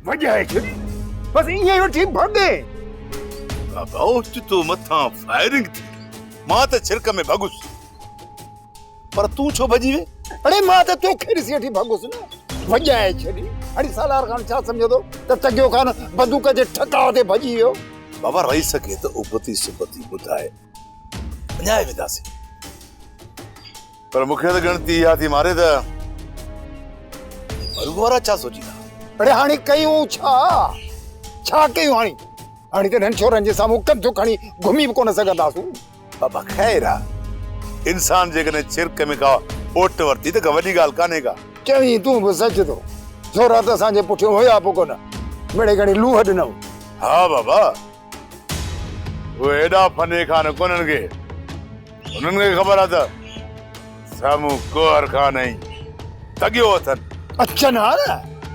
वजाए छड़ी बस ये वठी भगे बाबा उच तो मथा फायरिंग थी मां त छिरक में भगुस पर तू छो भजी वे अरे मां त तो खेरिसी वठी भगुस न वजाए छड़ी अरे सालार खान छा समझो त तगियो खान बंदूक जे ठकाव ते भजी वियो बाबा रही सके तो उपति सुपति बुधाए न्याय विदासी पर मुखे तो गणती या थी मारे त बरुगोरा छा सोची था अरे हाणे कयूं छा कयूं हाणे त नन छोरन जे सामू कंधो खणी घुमी कोन सघंदासूं बाबा खैर इंसान जे कने छिरक में का ओट वरती त वडी गाल काने का चवी तू भी सच तो छोरा त असांजे पुठियो होया पो कोन मिड़े घणी लूह ॾिनऊं हाँ बाबा वो एडा फने खान कोनन के उनन के खबर आ त सामू कोहर खान आई तगियो अथन अच्छा ना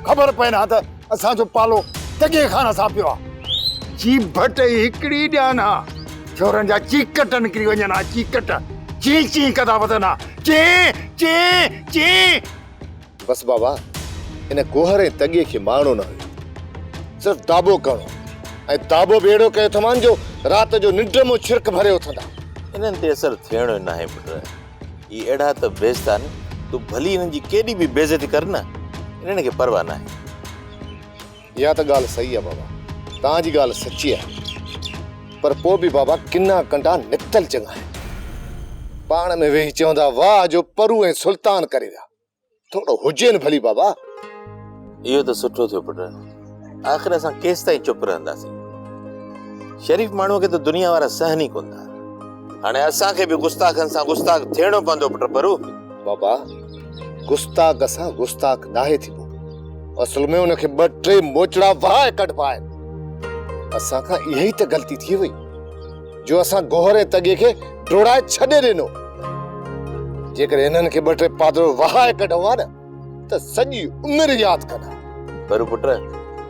खबर पए ना त असांजो पालो तगे खान सां पियो जी भट हिकड़ी ॾियाना छोरन जा चीकट निकिरी वञनि हा चीकट ची ची कदा वधना ची बस बाबा इन कोहर तगे के मानो न सिर्फ दाबो करो ऐं दाबो बेड़ो कयो तमान जो रात जो निंड में छिरक भरे उथंदा इनन ते असर थियणो न आहे पुट ई एड़ा त बेइज्जता न तू भली इनन जी केडी भी बेइज्जती कर न इनन के परवाह न आहे या त गाल सही है बाबा तां जी गाल सच्ची है पर पो भी बाबा किन्ना कंडा निकतल चंगा है पाण में वेही चवंदा वाह जो परू ऐं सुल्तान करे विया थोड़ो हुजे न भली बाबा इहो त सुठो थियो पुट आखिर असां केस ताईं चुप रहंदासीं शरीफ माण्हू के तो दुनिया वारा सहन ही कोन था हाणे असां के भी गुस्ताखन सां गुस्ताख थियणो पवंदो पुट परू बाबा गुस्ताख असां गुस्ताख नाहे थीबो असल में उनखे ब टे मोचड़ा वाह कढबा आहिनि असां खां इहा ई त ग़लती थी वई जो असां गोहरे तगे खे डोड़ाए छॾे ॾिनो जेकर इन्हनि खे ब टे पादरो वाह कढो आहे न त सॼी उमिरि यादि कंदा परू पुट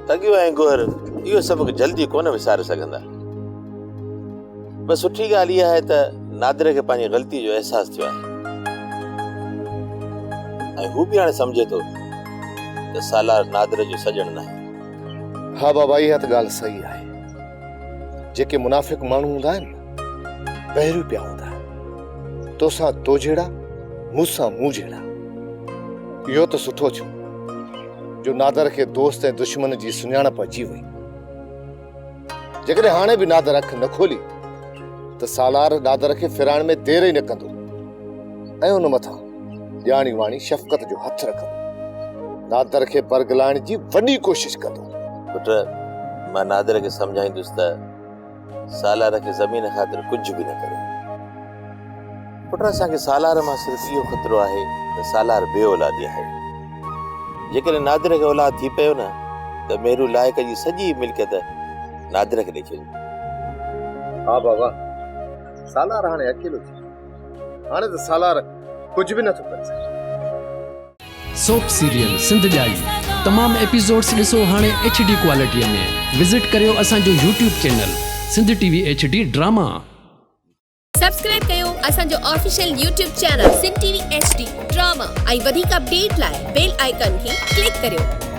तगियो ऐं गोहर इहो सबक जल्दी कोन विसारे सघंदा बस सुठी ॻाल्हि इहा आहे त नादिर खे पंहिंजी ग़लती जो अहसास थियो आहे ऐं हू बि हाणे सम्झे थो त सालार नादिर जो सजण न आहे हाँ बाबा इहा त ॻाल्हि सही आहे जेके मुनाफ़िक माण्हू हूंदा आहिनि न पहिरियों पिया हूंदा आहिनि तोसां तो जहिड़ा मूंसां मूं जहिड़ा इहो त सुठो थियो जो नादर खे दोस्त ऐं दुश्मन जी सुञाणप अची वई जेकॾहिं हाणे बि नादर अख न खोली त सालार नादर खे फिराइण में देर ई न कंदो ऐं उन मथां ॼाणी वाणी शफ़क़त जो हथ रखंदो नादर खे बरगलाइण जी वॾी कोशिश कंदो पुट मां नादिर खे सम्झाईंदुसि त सालार खे ज़मीन ख़ातिर कुझु बि न करे पुट असांखे सालार मां सिर्फ़ु इहो ख़तरो आहे त सालार बे औलादी आहे जेकॾहिं नादिर खे औलाद थी पियो न त मेरू लाइक़ जी सॼी मिल्कियत नादिर खे ॾेई छॾी हाँ बाबा सालार हाणे अकेलो थी हाणे त सालार कुझु बि नथो करे सघे सोप सीरियल सिंध जाई तमाम एपिसोड्स ॾिसो हाणे HD क्वालिटीअ में विज़िट करियो असांजो YouTube channel Sindh TV HD drama subscribe कयो असांजो official YouTube channel Sindh TV HD drama ऐं वधीक अपडेट लाइ बेल आइकन खे क्लिक करियो